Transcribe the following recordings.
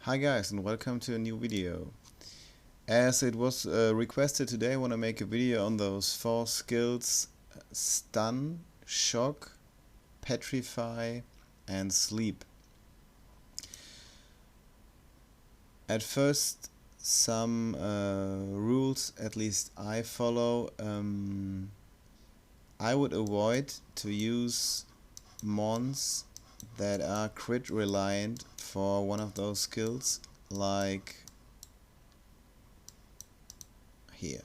Hi guys, and welcome to a new video. As it was requested today, I want to make a video on those 4 skills: stun, shock, petrify and sleep. At first, some rules at least I follow. I would avoid to use mons that are crit reliant for one of those skills, like here,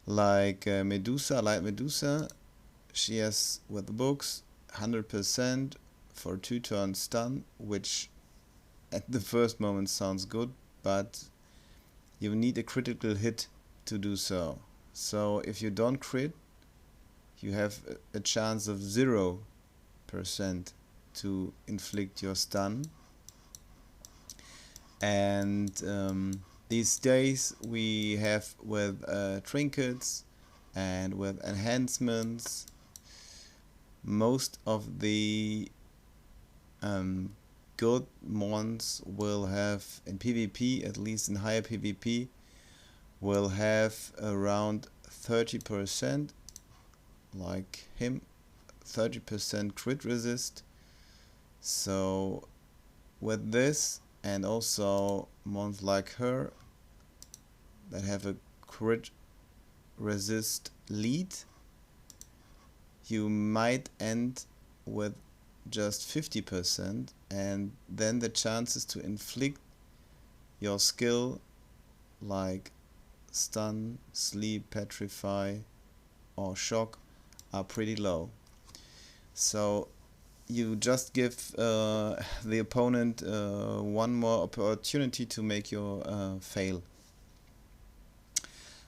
like Medusa, Light Medusa. She has with the books 100% for 2 turn stun, which at the first moment sounds good, but you need a critical hit to do so. So if you don't crit, you have a chance of 0% to inflict your stun. And these days we have with trinkets and with enhancements, most of the good mons will have, in PvP, at least in higher PvP, will have around 30%, like him, 30% crit resist. So with this, and also mons like her that have a crit resist lead, you might end with just 50%, and then the chances to inflict your skill like stun, sleep, petrify or shock are pretty low. So you just give the opponent one more opportunity to make your fail.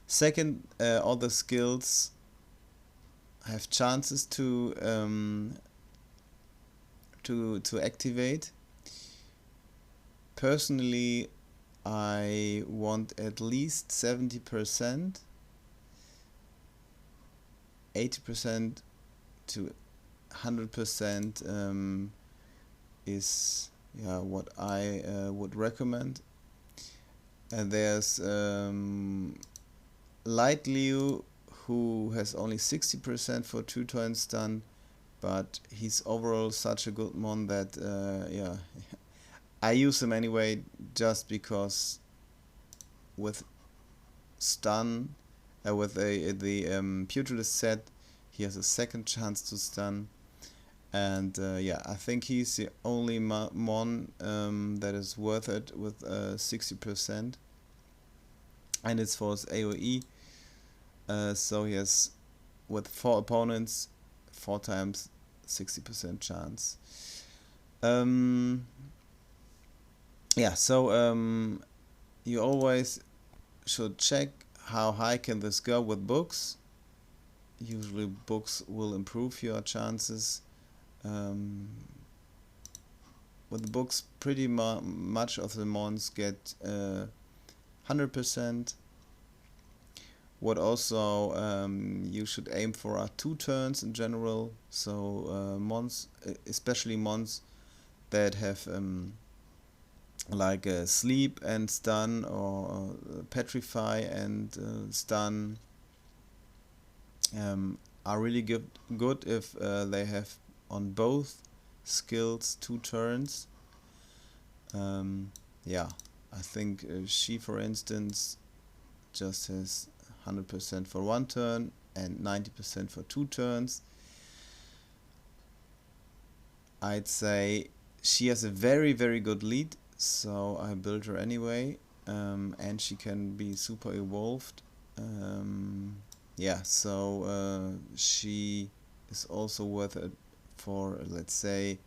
Second, all the skills have chances to activate. Personally, I want at least 70%, 80% to 100% is what I would recommend. And there's Light Leo, who has only 60% for 2 turn stun, but he's overall such a good mon that I use him anyway, just because with stun, with the Pugilist set, he has a second chance to stun. And I think he's the only mon that is worth it with 60%, and it's for his AoE. So he has, with 4 opponents, 4 times 60% chance. You always should check how high can this go with books. Usually books will improve your chances. With the books, pretty much of the mons get 100%. What also you should aim for are 2 turns in general. So mons, especially mons that have like sleep and stun, or petrify and stun, are really good if they have on both skills 2 turns. I think she, for instance, just has 100% for 1 turn and 90% for 2 turns. I'd say she has a very good lead, so I built her anyway, and she can be super evolved. She is also worth it for, let's say,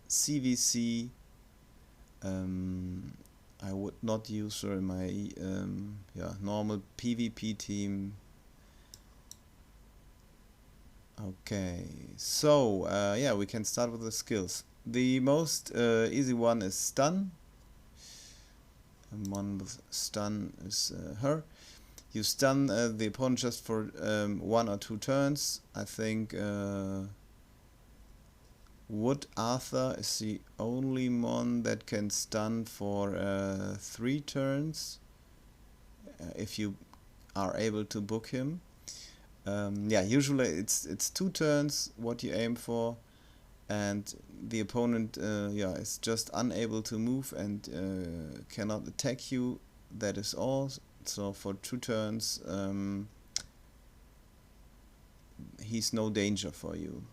CVC. I would not use her in my normal PvP team. Okay, so we can start with the skills. The most easy one is stun. One with stun is her. You stun the opponent just for 1 or 2 turns. I think Wood Arthur is the only mon that can stun for 3 turns if you are able to book him. Yeah, usually it's 2 turns what you aim for, and the opponent yeah, is just unable to move and cannot attack you. That is all. So for 2 turns he's no danger for you.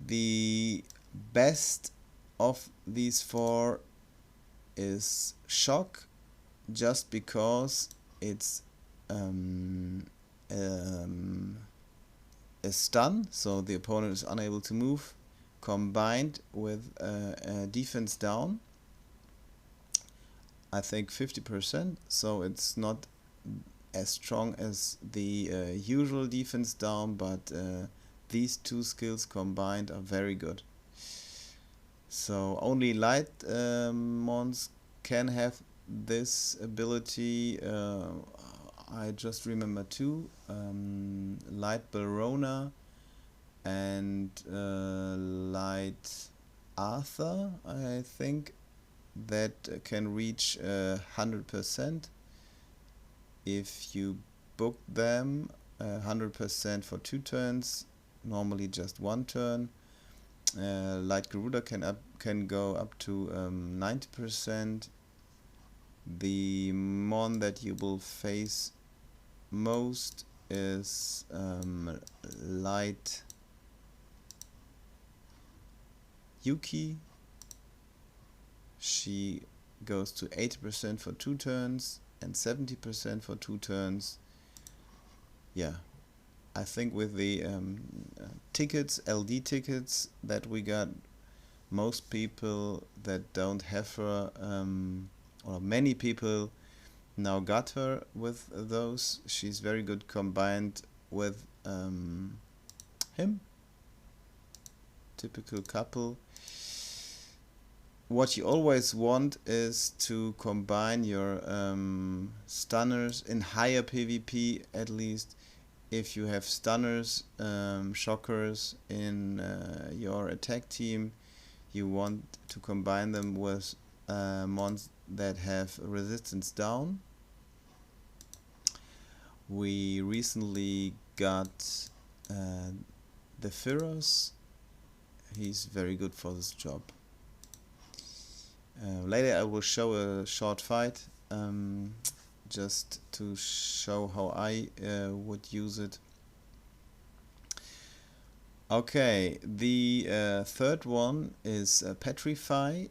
The best of these 4 is Shock, just because it's a stun, so the opponent is unable to move, combined with a defense down, I think 50%, so it's not as strong as the usual defense down, but these 2 skills combined are very good. So only light mons can have this ability. I just remember 2, Light Barona and Light Arthur, I think, that can reach 100% if you book them. 100% for 2 turns, normally just 1 turn. Light Garuda can go up to 90%. The mon that you will face most is Light Yuki. She goes to 80% for 2 turns and 70% for 2 turns. Yeah, I think with the tickets, LD tickets that we got, most people that don't have her, or many people now got her with those. She's very good combined with him. Typical couple. What you always want is to combine your stunners in higher PvP, at least. If you have stunners, shockers in your attack team, you want to combine them with mons that have resistance down. We recently got the Firos. He's very good for this job. Later I will show a short fight, just to show how I would use it. Okay, the third one is Petrify,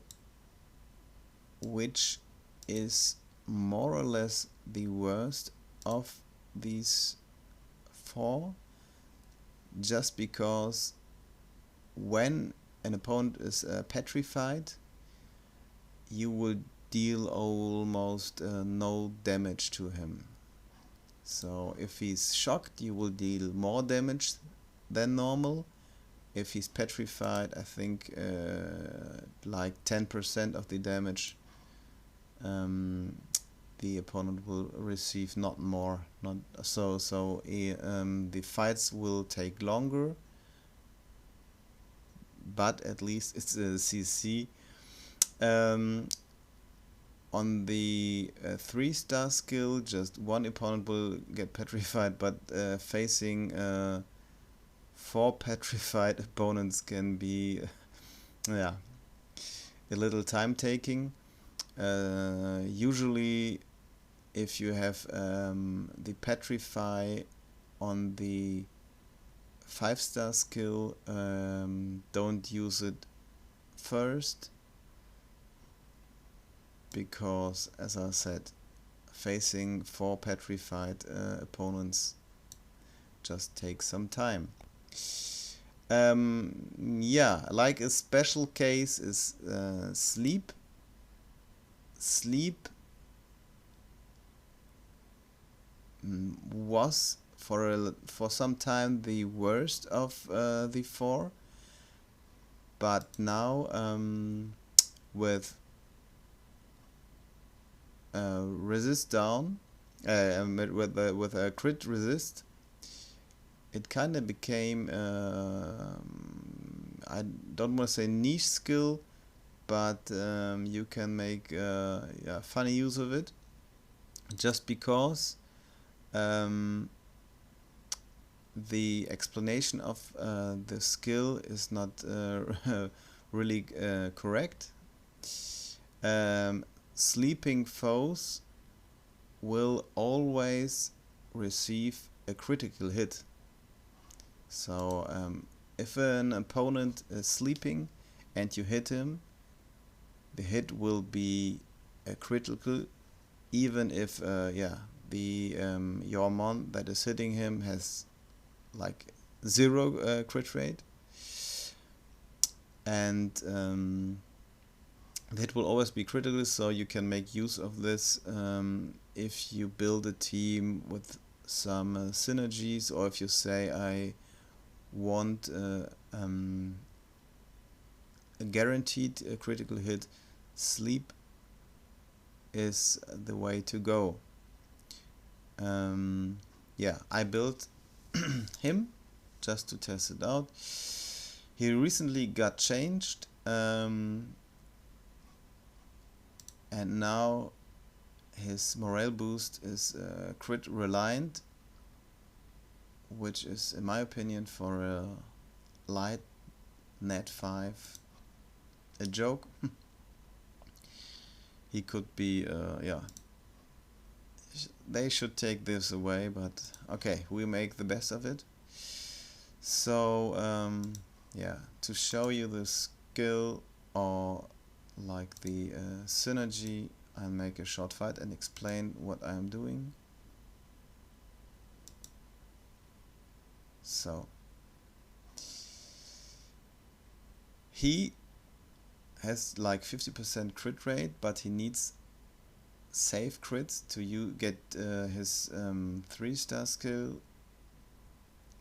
which is more or less the worst of these 4, just because when an opponent is petrified, you will deal almost no damage to him. So if he's shocked, you will deal more damage than normal. If he's petrified, I think like 10% of the damage the opponent will receive, not more. Not so. The fights will take longer, but at least it's a CC. On the 3-star skill, just 1 opponent will get petrified, but facing 4 petrified opponents can be yeah, a little time taking. Usually if you have the Petrify on the 5-star skill, don't use it first, because, as I said, facing 4 petrified opponents just takes some time. Yeah, like a special case is Sleep. Sleep was for some time the worst of the 4, but now with resist down, with a crit resist, it kind of became, I don't want to say niche skill, but you can make yeah, funny use of it, just because um, the explanation of the skill is not really correct. Sleeping foes will always receive a critical hit. So if an opponent is sleeping and you hit him, the hit will be a critical, even if yeah, the your mon that is hitting him has like 0 crit rate, and the hit will always be critical. So you can make use of this if you build a team with some synergies, or if you say I want a guaranteed critical hit. Sleep is the way to go. Yeah, I built him just to test it out. He recently got changed, and now his morale boost is crit reliant, which is, in my opinion, for a light net 5 a joke. He could be yeah, they should take this away, but okay, we make the best of it. So yeah, to show you the skill, or like the synergy, I'll make a short fight and explain what I am doing. So he has like 50% crit rate, but he needs safe crits to get his 3-star skill.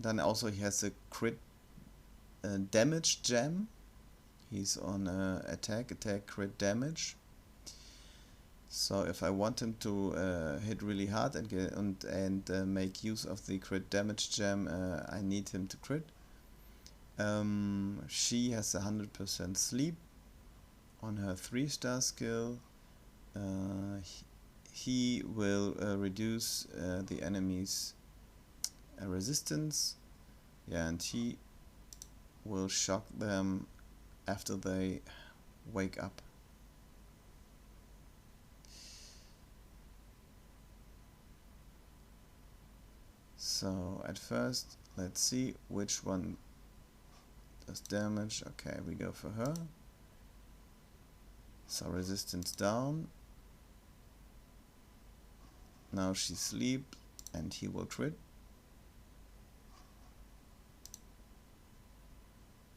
Then also he has a crit damage gem. He's on attack crit damage. So if I want him to hit really hard and make use of the crit damage gem, I need him to crit. She has 100% sleep on her 3-star skill. He will reduce the enemy's resistance, yeah, and he will shock them after they wake up. So at first, let's see which one does damage. Okay, we go for her. So resistance down. Now she sleeps and he will crit.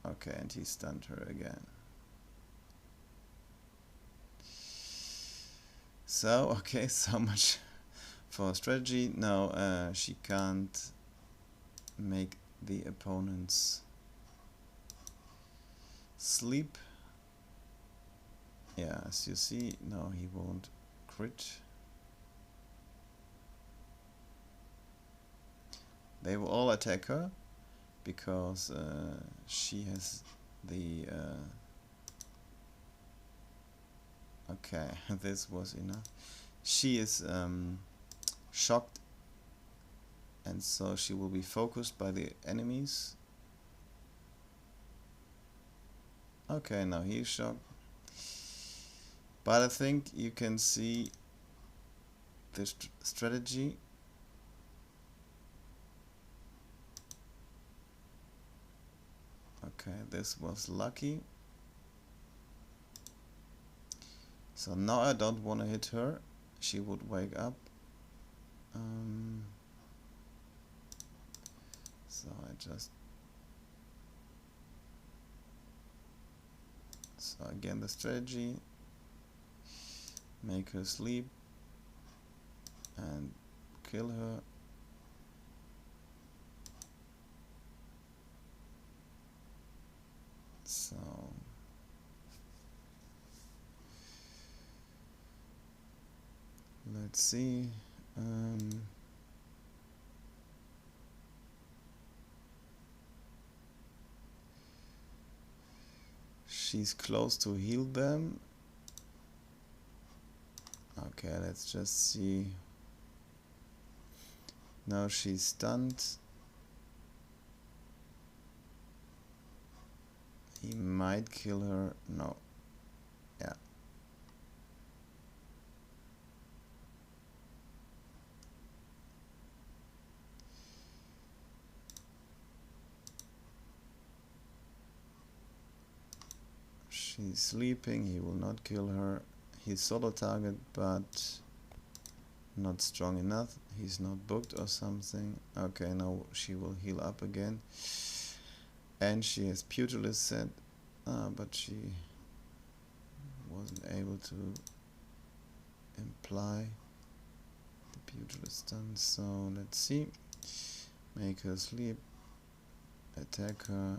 Okay, and he stunned her again. So, okay, so much for strategy. Now she can't make the opponents sleep. Yeah, as you see, no, he won't crit. They will all attack her because she has the okay, this was enough. She is shocked, and so she will be focused by the enemies. Okay, now he's shocked, but I think you can see the strategy. Okay, this was lucky. So now I don't want to hit her. She would wake up. So I just... So again the strategy. Make her sleep and kill her. So let's see. she's close to heal them. Okay, let's just see. Now she's stunned. He might kill her. No. Yeah. She's sleeping. He will not kill her. He's solo target, but not strong enough. He's not booked or something. Okay, now she will heal up again. And she has pugilist set. But she wasn't able to imply the pugilist stun. So let's see. Make her sleep. Attack her.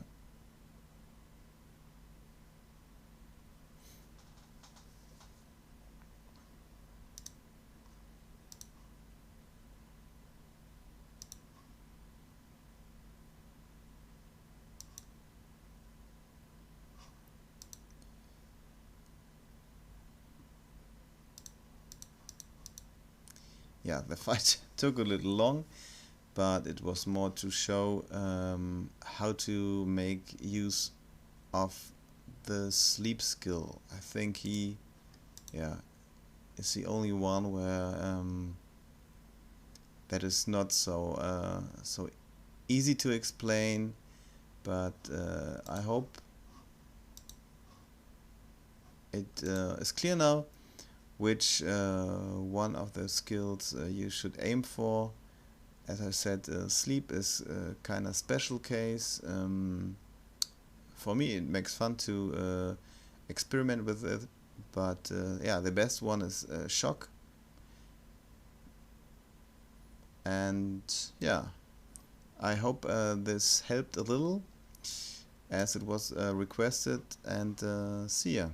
Yeah, the fight took a little long, but it was more to show how to make use of the sleep skill. I think he, yeah, is the only one where that is not so easy to explain, but I hope it is clear now which one of the skills you should aim for. As I said, sleep is a kind of special case. For me, it makes fun to experiment with it, but yeah, the best one is shock. And yeah, I hope this helped a little, as it was requested, and see ya.